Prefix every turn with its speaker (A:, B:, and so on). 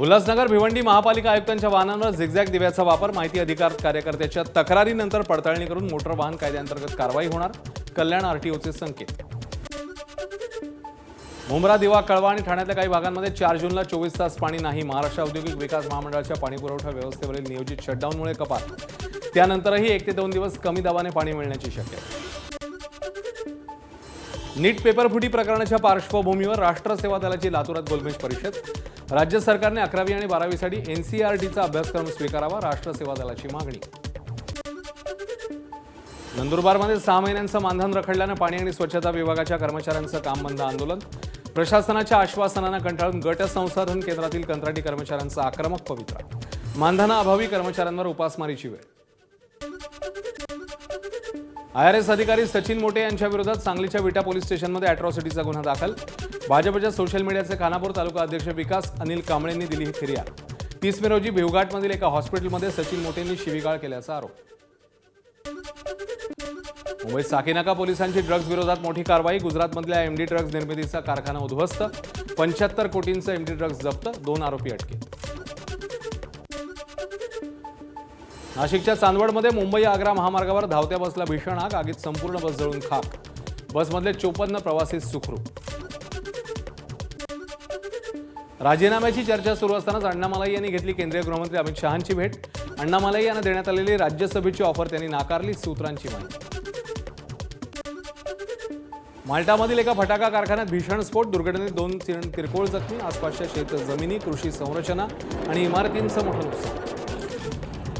A: उल्हासनगर भिवंडी महापालिका आयुक्तांच्या वाहनांवर झिगझॅग दिव्याचा वापर, माहिती अधिकार कार्यकर्त्याच्या तक्रारीनंतर पडताळणी करून मोटर वाहन कायद्याअंतर्गत कारवाई होणार, कल्याण आरटीओचे संकेत। मुंब्रा, दिवा, कळवा आणि ठाण्यातल्या काही भागांमध्ये 4 जूनला 24 तास पाणी नाही। महाराष्ट्र औद्योगिक विकास महामंडळाच्या पाणीपुरवठा व्यवस्थेवरील नियोजित शटडाऊनमुळे कपात, त्यानंतरही 1 ते 2 दिवस कमी दाबाने पाणी मिळण्याची शक्यता। नीट पेपरफुटी प्रकरणाच्या पार्श्वभूमीवर राष्ट्र सेवा दलाची लातूरात गोलमेज परिषद। राज्य सरकारने 11वी आणि 12वीसाठी एनसीईआरटीचा अभ्यासक्रम स्वीकारावा, राष्ट्र सेवा दलाची मागणी। नंदुरबारमध्ये 6 महिन्यांचं मानधन रखडल्यानं पाणी आणि स्वच्छता विभागाच्या कर्मचाऱ्यांचं काम बंद आंदोलन। प्रशासनाच्या आश्वासनांना कंटाळून गट संसाधन केंद्रातील कंत्राटी कर्मचाऱ्यांचा आक्रमक पवित्रा। मानधनाअभावी कर्मचाऱ्यांवर उपासमारीची वेळ। IRS अधिकारी सचिन मोटे यांच्या विरोधात सांगलीच्या विटा पोलीस स्टेशनमध्ये अॅट्रॉसिटीचा गुन्हा दाखल। भाजपच्या सोशल मीडियाचे खानापूर तालुका अध्यक्ष विकास अनिल कांबळेंनी दिली ही फिर्याद। 30 मे रोजी भिवघाटमधील एका हॉस्पिटलमध्ये सचिन मोटेंनी शिवीगाळ केल्याचा आरोप। मुंबईत साकीनाका पोलिसांची ड्रग्ज विरोधात मोठी कारवाई। गुजरातमधल्या MD ड्रग्ज निर्मितीचा कारखाना उद्ध्वस्त, 75 कोटींचं MD ड्रग्ज जप्त, 2 आरोपी अटकेत। नाशिकच्या चांदवडमध्ये मुंबई आग्रा महामार्गावर धावत्या बसला भीषण आग, आगीत संपूर्ण बस जळून खाक। बसमधले 54 प्रवासी सुखरूप। राजीनाम्याची चर्चा सुरू असतानाच अण्णामलाई यांनी घेतली केंद्रीय गृहमंत्री अमित शहांची भेट। अण्णामलाई यांना देण्यात आलेली राज्यसभेची ऑफर त्यांनी नाकारली, सूत्रांची माहिती। माल्टामधील एका फटाका कारखान्यात भीषण स्फोट, दुर्घटनेत 2 किरकोळ जखमी, आसपासच्या शेत जमिनी, कृषी संरचना आणि इमारतींचं मोठं नुकसान।